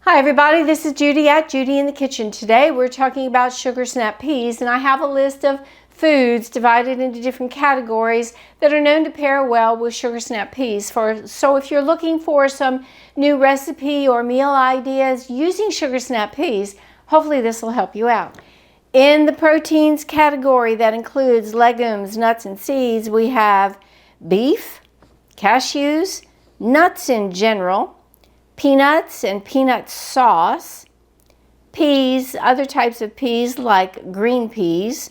Hi everybody, this is Judy at Judy in the Kitchen. Today we're talking about sugar snap peas, and I have a list of foods divided into different categories that are known to pair well with sugar snap peas. So if you're looking for some new recipe or meal ideas using sugar snap peas, hopefully this will help you out. In the proteins category that includes legumes, nuts, and seeds, we have beef, cashews, nuts in general, peanuts and peanut sauce, peas, other types of peas like green peas,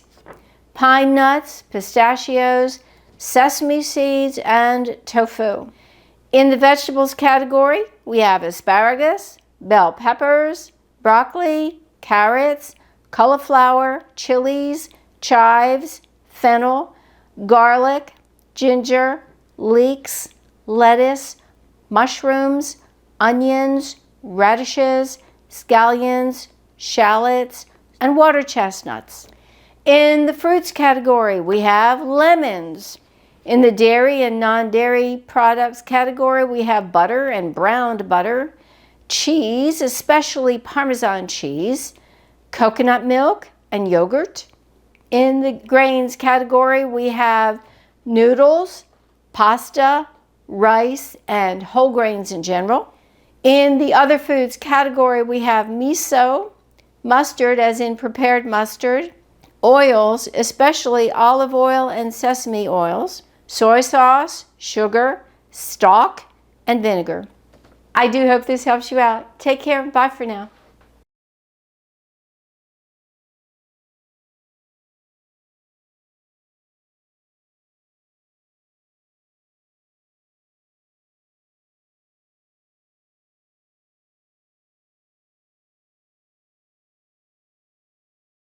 pine nuts, pistachios, sesame seeds, and tofu. In the vegetables category, we have asparagus, bell peppers, broccoli, carrots, cauliflower, chilies, chives, fennel, garlic, ginger, leeks, lettuce, mushrooms, onions, radishes, scallions, shallots, and water chestnuts. In the fruits category, we have lemons. In the dairy and non-dairy products category, we have butter and browned butter, cheese, especially Parmesan cheese, coconut milk, and yogurt. In the grains category, we have noodles, pasta, rice, and whole grains in general. In the other foods category, we have miso, mustard as in prepared mustard, oils, especially olive oil and sesame oils, soy sauce, sugar, stock, and vinegar. I do hope this helps you out. Take care. Bye for now.